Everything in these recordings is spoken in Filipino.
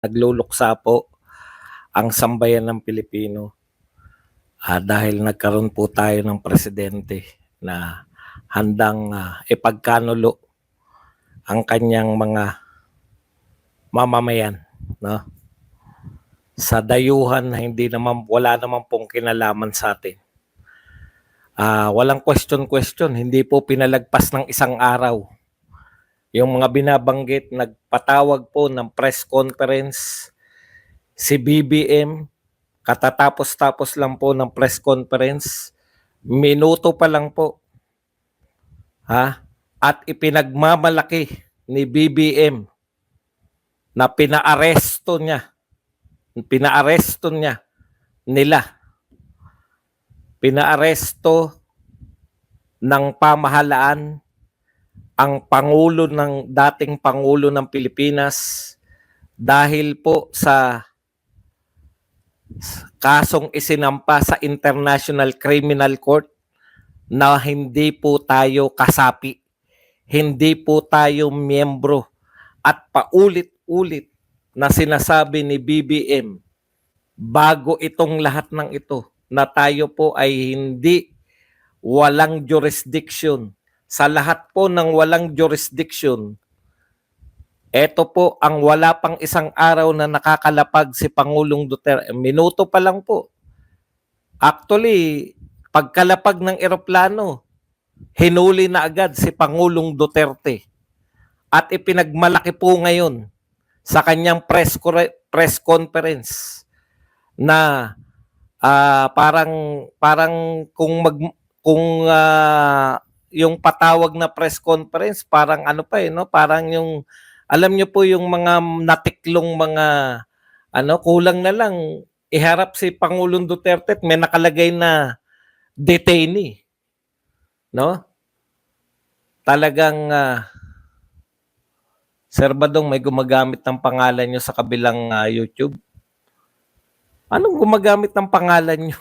Nagluluksa po ang sambayan ng Pilipino dahil nagkaroon po tayo ng presidente na handang ipagkanulo ang kanyang mga mamamayan, no? Sa dayuhan na wala naman pong kinalaman sa atin. Walang question, hindi po pinalagpas ng isang araw. Yung mga binabanggit, nagpatawag po ng press conference si BBM, katatapos-tapos lang po ng press conference, minuto pa lang po, at ipinagmamalaki ni BBM na pinaaresto ng pamahalaan ang dating Pangulo ng Pilipinas dahil po sa kasong isinampa sa International Criminal Court na hindi po tayo kasapi, hindi po tayo miyembro, at paulit-ulit na sinasabi ni BBM bago itong lahat ng ito na tayo po ay walang jurisdiction. Sa lahat po ng walang jurisdiction, ito po ang wala pang isang araw na nakakalapag si Pangulong Duterte. Minuto pa lang po. Actually, pagkalapag ng eroplano, hinuli na agad si Pangulong Duterte. At ipinagmalaki po ngayon sa kanyang press conference na parang yung patawag na press conference, parang ano pa no? Parang yung, alam nyo po yung mga natiklong mga, kulang na lang, iharap si Pangulong Duterte at may nakalagay na detainee. No? Talagang, Sir Badong, may gumagamit ng pangalan nyo sa kabilang YouTube. Anong gumagamit ng pangalan nyo?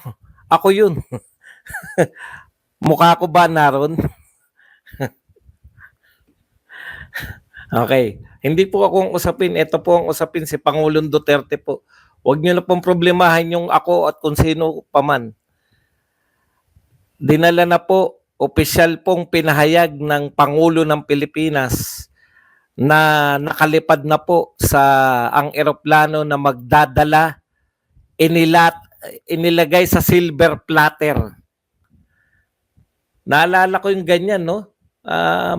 Ako yun. Mukha ko ba naroon? Okay. Hindi po akong usapin. Ito po ang usapin, si Pangulong Duterte po. Huwag nyo na pong problemahin yung ako at kung sino pa man. Dinala na po, opisyal pong pinahayag ng Pangulo ng Pilipinas na nakalipad na po sa ang eroplano na magdadala, inilagay sa silver platter. Naalala ko yung ganyan, no?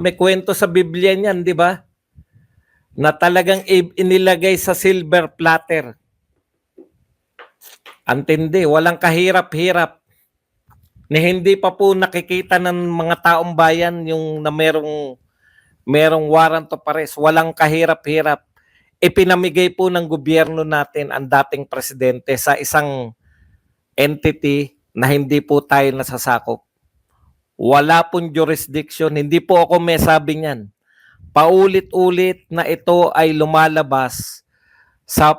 May kwento sa Biblia niyan, di ba? Na talagang inilagay sa silver platter. Antindi, walang kahirap-hirap. Na hindi pa po nakikita ng mga taong bayan yung na merong warrant of arrest. Walang kahirap-hirap. Ipinamigay po ng gobyerno natin ang dating presidente sa isang entity na hindi po tayo nasasakop. Wala pong jurisdiction. Hindi po ako may sabi niyan. Paulit-ulit na ito ay lumalabas sa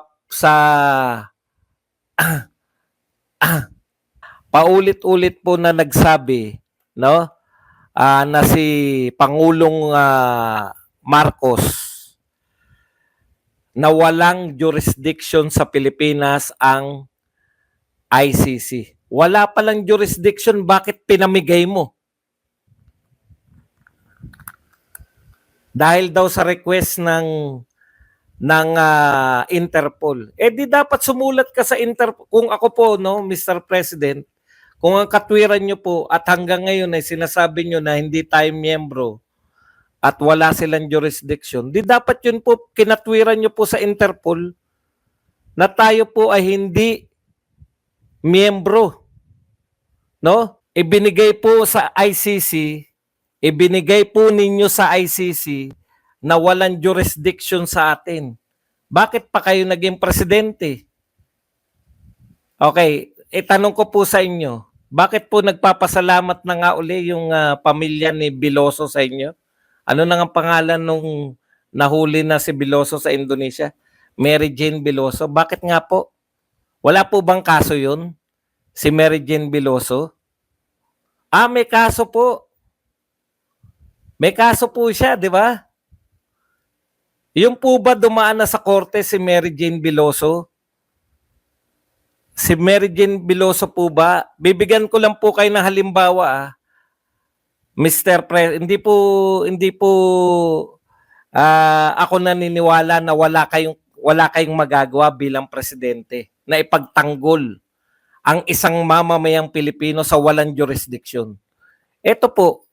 paulit-ulit po na nagsabi, no? Na si Pangulong Marcos na walang jurisdiction sa Pilipinas ang ICC. Wala palang jurisdiction, bakit pinamigay mo? Dahil daw sa request ng Interpol. Di dapat sumulat ka sa Interpol. Kung ako po, no, Mr. President, kung ang katwiran nyo po at hanggang ngayon ay sinasabi nyo na hindi tayo miyembro at wala silang jurisdiction, di dapat yun po kinatwiran nyo po sa Interpol na tayo po ay hindi miyembro. No? Ibinigay po sa ICC, ibinigay po ninyo sa ICC na walang jurisdiction sa atin. Bakit pa kayo naging presidente? Okay, itanong ko po sa inyo, bakit po nagpapasalamat na nga uli yung pamilya ni Biloso sa inyo? Ano na ang pangalan nung nahuli na si Biloso sa Indonesia? Mary Jane Biloso. Bakit nga po? Wala po bang kaso yun? Si Mary Jane Biloso? May kaso po. May kaso po siya, di ba? Yung po ba dumaan na sa korte si Mary Jane Veloso? Si Mary Jane Veloso po ba? Bibigyan ko lang po kayo ng halimbawa Mr. Hindi po ako naniniwala na wala kayong magagawa bilang presidente na ipagtanggol ang isang mamamayang Pilipino sa walang jurisdiction. Ito po,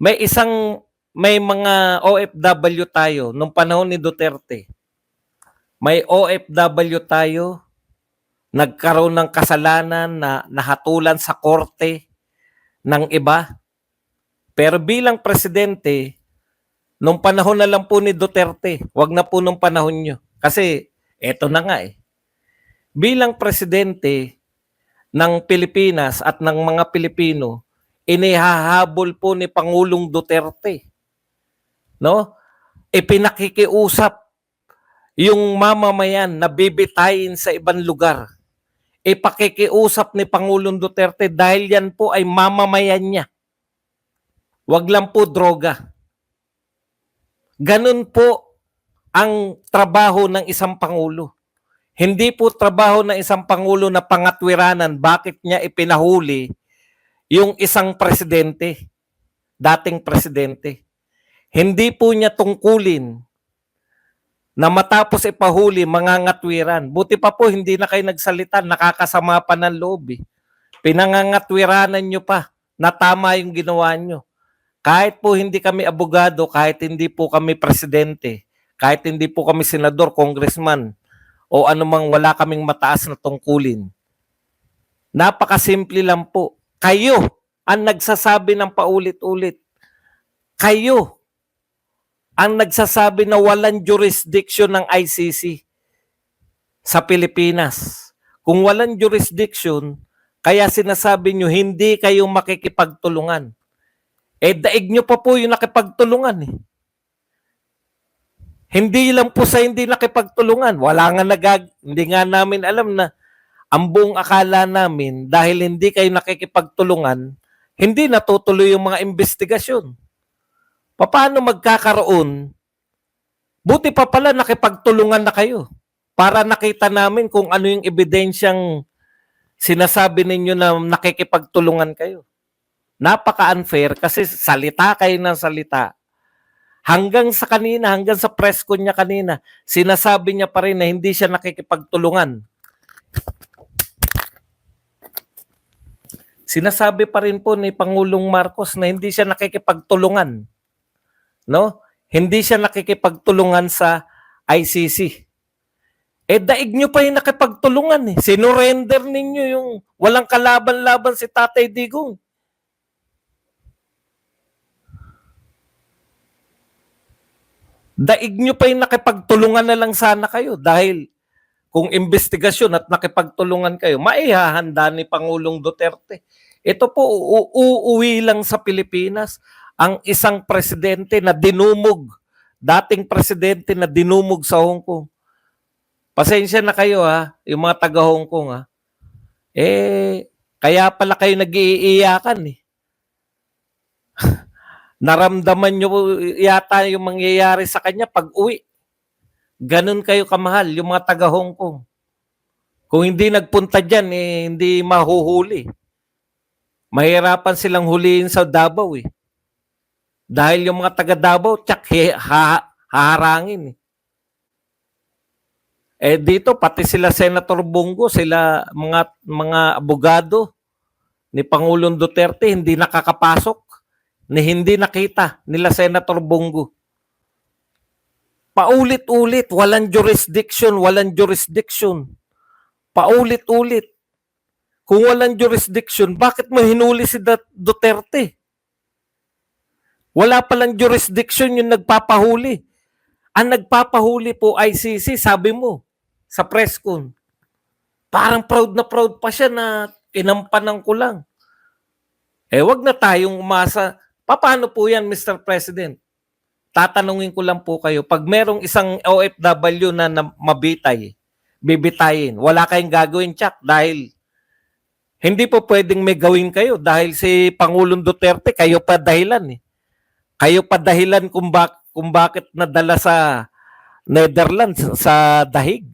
may mga OFW tayo nung panahon ni Duterte. May OFW tayo nagkaroon ng kasalanan na nahatulan sa korte ng iba. Pero bilang presidente, nung panahon na lang po ni Duterte, wag na po nung panahon nyo. Kasi eto na nga bilang presidente ng Pilipinas at ng mga Pilipino, inihahabol po ni Pangulong Duterte. No? Ipinakikiusap yung mamamayan na bibitayin sa ibang lugar. Ipakikiusap ni Pangulong Duterte dahil yan po ay mamamayan niya. Wag lang po droga. Ganun po ang trabaho ng isang Pangulo. Hindi po trabaho ng isang Pangulo na pangatwiranan bakit niya ipinahuli yung isang presidente, dating presidente. Hindi po niya tungkulin na matapos ipahuli mangangatwiran. Buti pa po hindi na kayo nagsalita, nakakasama pa ng loob. Pinangangatwiranan nyo pa na tama yung ginawa nyo. Kahit po hindi kami abogado, kahit hindi po kami presidente, kahit hindi po kami senador, congressman, o anumang wala kaming mataas na tungkulin. Napakasimple lang po. Kayo ang nagsasabi ng paulit-ulit. Kayo ang nagsasabi na walang jurisdiction ng ICC sa Pilipinas. Kung walang jurisdiction, kaya sinasabi nyo hindi kayo makikipagtulungan. Daig nyo pa po yung nakipagtulungan Hindi lang po sa hindi nakipagtulungan. Hindi nga namin alam na ang buong akala namin dahil hindi kayo nakikipagtulungan, hindi natutuloy yung mga investigasyon. Paano magkakaroon? Buti pa pala nakipagtulungan na kayo para nakita namin kung ano yung ebidensyang sinasabi ninyo na nakikipagtulungan kayo. Napaka-unfair kasi salita kayo ng salita. Hanggang sa press con niya kanina, sinasabi niya pa rin na hindi siya nakikipagtulungan. Sinasabi pa rin po ni Pangulong Marcos na hindi siya nakikipagtulungan. No? Hindi siya nakikipagtulungan sa ICC. Daig nyo pa yung nakipagtulungan Sinurrender ninyo yung walang kalaban-laban si Tatay Digong. Daig nyo pa yung nakipagtulungan na lang sana kayo dahil kung investigasyon at nakipagtulungan kayo, maihahanda ni Pangulong Duterte. Ito po, uuwi lang sa Pilipinas ang isang presidente na dinumog, dating presidente na dinumog sa Hong Kong. Pasensya na kayo yung mga taga Hong Kong kaya pala kayo nag-iiyakan Naramdaman nyo yata yung mangyayari sa kanya pag uwi. Ganun kayo kamahal yung mga taga Hong Kong. Kung hindi nagpunta dyan, hindi mahuhuli. Mahirapan silang huliin sa Davao Dahil yung mga taga Davao, haharangin dito, pati sila Senator Bongo, sila mga abogado ni Pangulong Duterte, hindi nakakapasok. Hindi nakita nila Senator Bongo. Paulit-ulit, walang jurisdiction. Paulit-ulit. Kung walang jurisdiction, bakit mo hinuli si Duterte? Wala palang jurisdiction yung nagpapahuli. Ang nagpapahuli po ICC, sabi mo, sa press con. Parang proud na proud pa siya na inampanan ko lang. Wag na tayong umasa. Paano po yan, Mr. President? Tatanungin ko lang po kayo, pag merong isang OFW na bibitayin, wala kayong gagawin, Chuck, dahil hindi po pwedeng may gawin kayo dahil si Pangulong Duterte, kayo pa dahilan Kayo pa dahilan kung bakit nadala sa Netherlands sa dahig.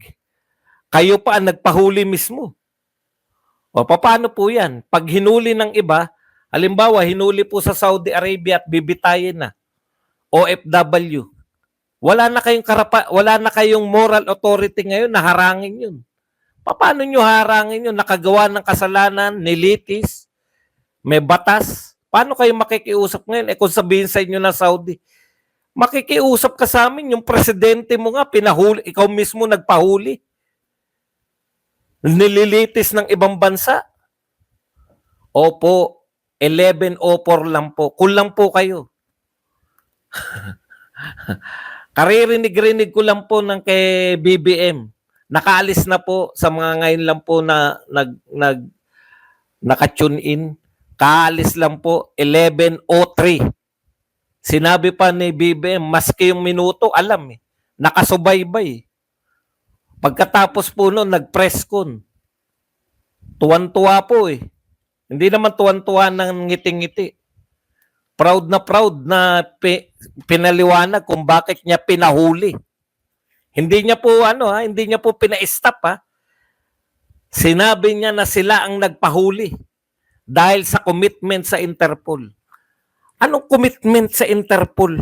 Kayo pa ang nagpahuli mismo. O paano po yan? Pag hinuli ng iba, halimbawa hinuli po sa Saudi Arabia at bibitayin na, OFW, wala na kayong moral authority ngayon na harangin yun. Paano nyo harangin yun? Nakagawa ng kasalanan, nilitis, may batas. Paano kayo makikiusap ngayon? Kung sabihin sa inyo na Saudi, makikiusap ka sa amin, yung presidente mo nga, pinahuli, ikaw mismo nagpahuli. Nililitis ng ibang bansa. Opo, 1104 lang po. Kulang po kayo. Karirinig-rinig ko lang po ng kay BBM. Nakaalis na po sa mga ngayon lang po na naka-tune in. Kaalis lang po 11:03. Sinabi pa ni BBM, maski yung minuto, alam eh. Nakasubaybay. Pagkatapos po noon, nag-press con. Tuwan-tuwa po eh. Hindi naman tuwan-tuwa ng ngiti-ngiti. Proud na pinaliwanag kung bakit niya pinahuli. Hindi niya po hindi niya po pina-stop ha. Sinabi niya na sila ang nagpahuli dahil sa commitment sa Interpol. Anong commitment sa Interpol?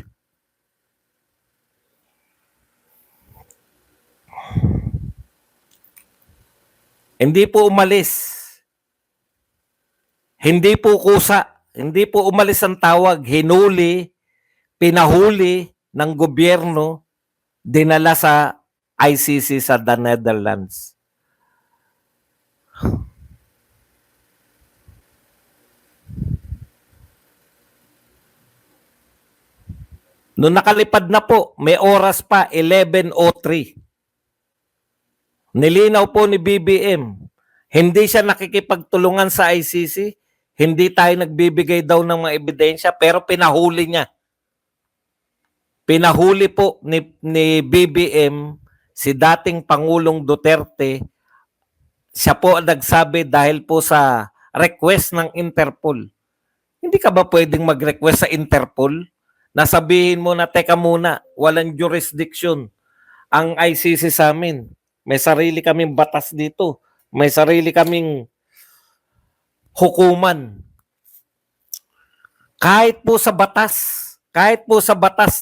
Hindi po umalis. Hindi po kusa. Hindi po umalis ang tawag. Hinuli, pinahuli ng gobyerno, dinala sa ICC sa the Netherlands. Noong nakalipad na po, may oras pa, 11:03. Nilinaw po ni BBM, hindi siya nakikipagtulungan sa ICC, hindi tayo nagbibigay daw ng mga ebidensya, pero pinahuli niya. Pinahuli po ni BBM si dating Pangulong Duterte. Siya po ang nagsabi dahil po sa request ng Interpol. Hindi ka ba pwedeng mag-request sa Interpol? Nasabihin mo na, teka muna, walang jurisdiction ang ICC sa amin. May sarili kaming batas dito. May sarili kaming hukuman. Kahit po sa batas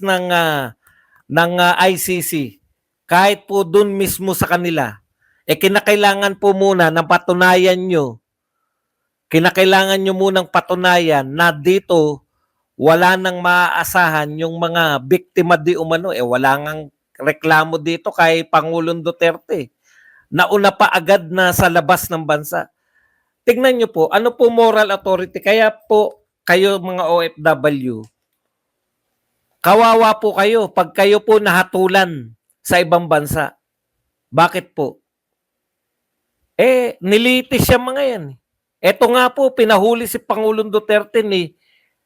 ng ICC, kahit po dun mismo sa kanila, kinakailangan po muna na patunayan nyo, munang patunayan na dito wala nang maaasahan yung mga biktima di umano. Wala ngang reklamo dito kay Pangulong Duterte. Nauna pa agad na sa labas ng bansa. Tignan nyo po, ano po moral authority? Kaya po kayo mga OFW, kawawa po kayo pag kayo po nahatulan sa ibang bansa. Bakit po? Nilitis siya mga yan. Eto nga po, pinahuli si Pangulong Duterte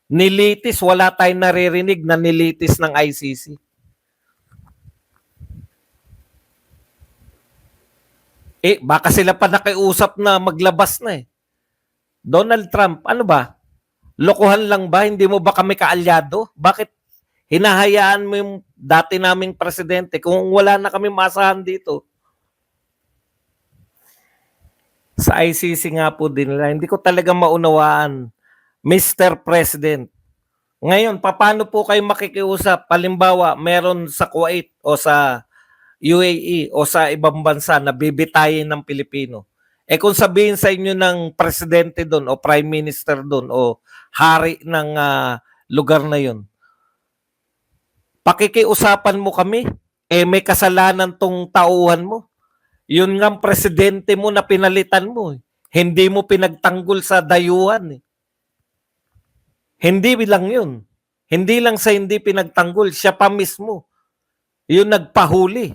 nilitis, wala tayong naririnig na nilitis ng ICC. Baka sila pa nakiusap na maglabas na eh. Donald Trump, ano ba? Lokohan lang ba? Hindi mo ba kami kaalyado? Bakit hinahayaan mo yung dati naming presidente kung wala na kami masahan dito? Sa ICC nga po din nila. Hindi ko talaga maunawaan. Mr. President, ngayon, paano po kayo makikiusap? Halimbawa, meron sa Kuwait o sa UAE o sa ibang bansa na bibitayin ng Pilipino. Kung sabihin sa inyo ng presidente doon o prime minister doon o hari ng lugar na yun, pakikiusapan mo kami, may kasalanan tong tauhan mo. Yun nga presidente mo na pinalitan mo. Hindi mo pinagtanggol sa dayuhan. Hindi lang yun. Hindi lang sa hindi pinagtanggol, siya pa mismo. Yun nagpahuli.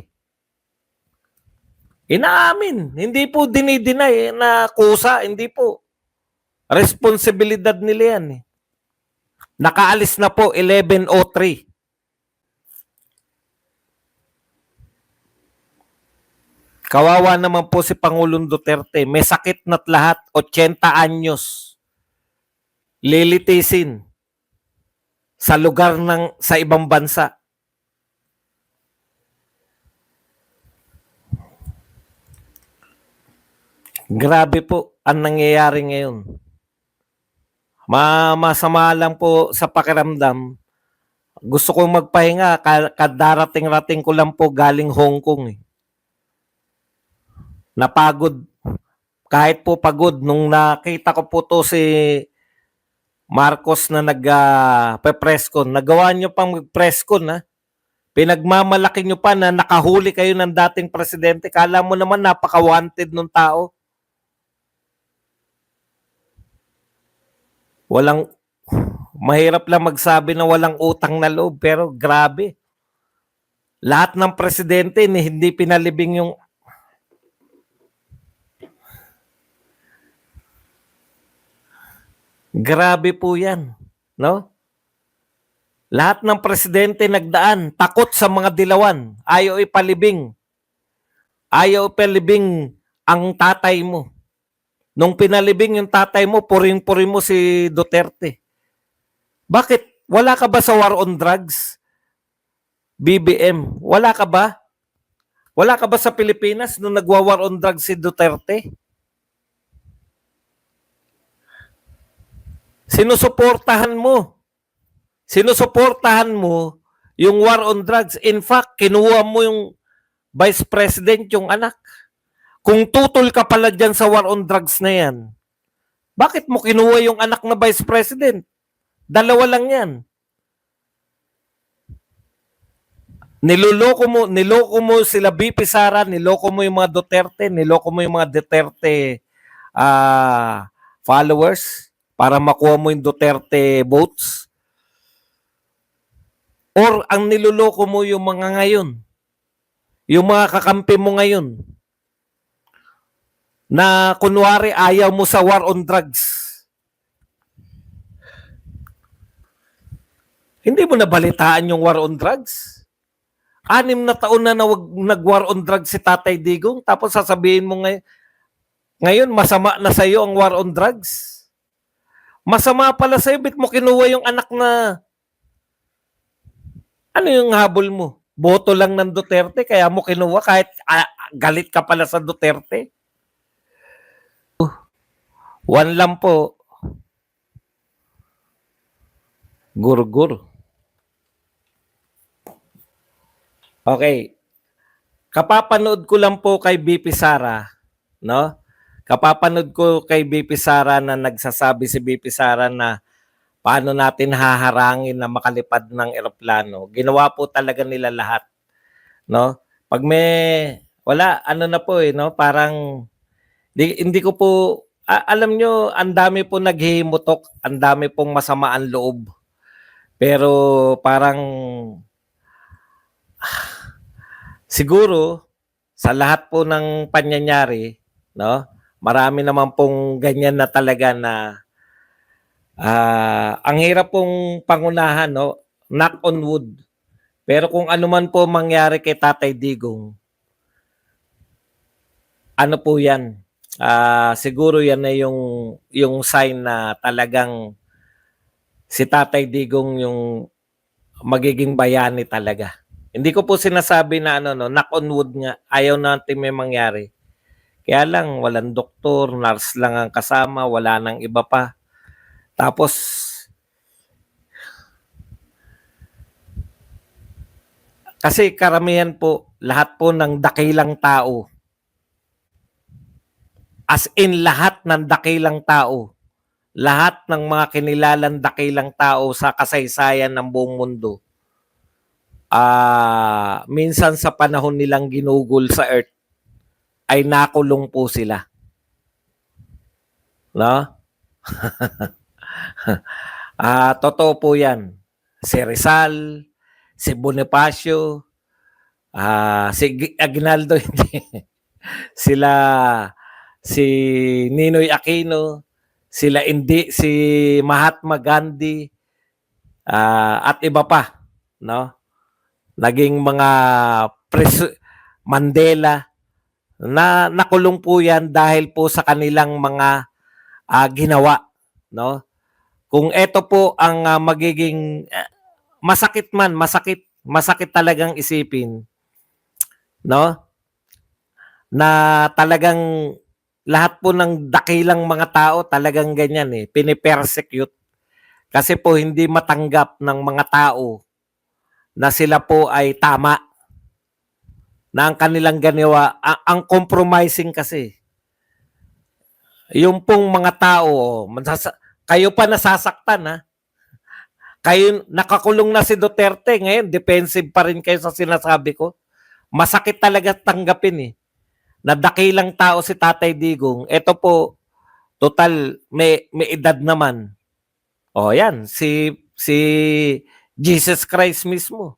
Inaamin. Hindi po dinidinay na kusa. Hindi po. Responsibilidad nila yan. Nakaalis na po 11:03. Kawawa naman po si Pangulong Duterte. May sakit na't lahat. 80 anyos. Lilitisin sa lugar sa ibang bansa. Grabe po ang nangyayari ngayon. Masama lang po sa pakiramdam. Gusto kong magpahinga, kadarating-rating ko lang po galing Hong Kong. Napagod. Kahit po pagod, nung nakita ko po to si Marcos na nag-presscon, nagawa nyo pang mag-presscon, ha? Pinagmamalaki nyo pa na nakahuli kayo ng dating presidente. Kala mo naman napaka-wanted nung tao. Mahirap lang magsabi na walang utang na loob, pero grabe. Lahat ng presidente hindi pinalibing yung grabe po yan, no? Lahat ng presidente nagdaan, takot sa mga dilawan, ayaw ipalibing. Ayaw ipalibing ang tatay mo. Nung pinalibing yung tatay mo, puring-puri mo si Duterte. Bakit? Wala ka ba sa war on drugs? BBM, wala ka ba? Wala ka ba sa Pilipinas nung nagwa-war on drugs si Duterte? Sinusuportahan mo. Sinusuportahan mo yung war on drugs. In fact, kinuha mo yung vice president, yung anak. Kung tutol ka pala dyan sa war on drugs na yan, bakit mo kinuha yung anak na vice president? Dalawa lang yan. Niloko mo sila BP Sara, niloko mo yung mga Duterte, niloko mo yung mga Duterte followers para makuha mo yung Duterte votes. Or ang niloloko mo yung mga ngayon, yung mga kakampi mo ngayon, na kunwari ayaw mo sa war on drugs. Hindi mo nabalitaan yung war on drugs? 6 na taon na nag-war on drugs si Tatay Digong, tapos sasabihin mo ngayon masama na sa'yo ang war on drugs? Masama pala sa'yo, bit mo kinuha yung anak na ano yung habol mo? Boto lang ng Duterte, kaya mo kinuha kahit galit ka pala sa Duterte? One lang po. Gur-gur. Okay. Kapapanood ko lang po kay BP Sara, no? Kapapanood ko kay BP Sara na nagsasabi si BP Sara na paano natin haharangin na makalipad ng eroplano. Ginawa po talaga nila lahat, no? Pag may wala ano na po no, parang hindi ko po alam nyo, ang dami po naghihimutok, ang dami pong masamaan loob. Pero parang siguro sa lahat po ng pangyayari, no? Marami naman pong ganyan na talaga na ang hirap pong pangunahan, no? Knock on wood. Pero kung ano man po mangyari kay Tatay Digong, ano po 'yan? Siguro 'yan na yung sign na talagang si Tatay Digong yung magiging bayani talaga. Hindi ko po sinasabi na knock on wood nga, ayaw natin may mangyari. Kaya lang, walang doktor, nurse lang ang kasama, wala nang iba pa. Tapos, kasi karamihan po, lahat po ng dakilang tao, as in lahat ng dakilang tao, lahat ng mga kinilalang dakilang tao sa kasaysayan ng buong mundo, minsan sa panahon nilang ginugol sa earth, ay nakulong po sila. No? Totoo po yan. Si Rizal, si Bonifacio, si Aguinaldo, sila, si Ninoy Aquino, si Mahatma Gandhi, at iba pa, no? Naging mga Mandela, na nakulong po yan dahil po sa kanilang mga ginawa, no? Kung ito po ang magiging masakit talagang isipin, no? Na talagang lahat po ng dakilang mga tao talagang ganyan eh, pinipersecute. Kasi po hindi matanggap ng mga tao na sila po ay tama, na ang kanilang ginawa, ang compromising kasi. Yung pong mga tao, kayo pa nasasaktan ha. Kayo, nakakulong na si Duterte, ngayon defensive pa rin kayo sa sinasabi ko. Masakit talaga tanggapin eh. Na dakilang tao si Tatay Digong. Ito po, total, may edad naman. O yan, si Jesus Christ mismo.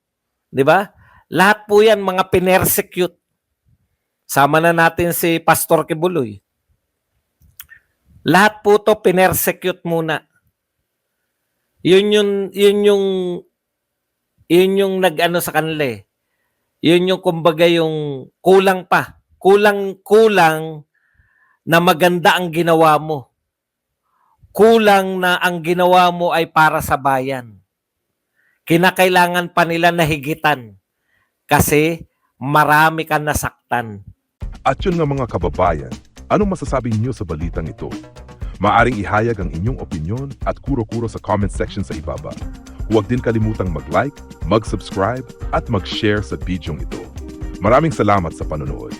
'Di ba? Lahat po yan mga pinersecute. Sama na natin si Pastor Kibuloy. Lahat po to pinersecute muna. Yun yung nag-ano sa kanila eh. Yun yung kumbaga yung kulang pa. Kulang na maganda ang ginawa mo. Kulang na ang ginawa mo ay para sa bayan. Kinakailangan pa nila na higitan kasi marami kang nasaktan. At yun nga mga kababayan, anong masasabi niyo sa balitang ito? Maaring ihayag ang inyong opinyon at kuro-kuro sa comment section sa ibaba. Huwag din kalimutang mag-like, mag-subscribe at mag-share sa bidyong ito. Maraming salamat sa panonood.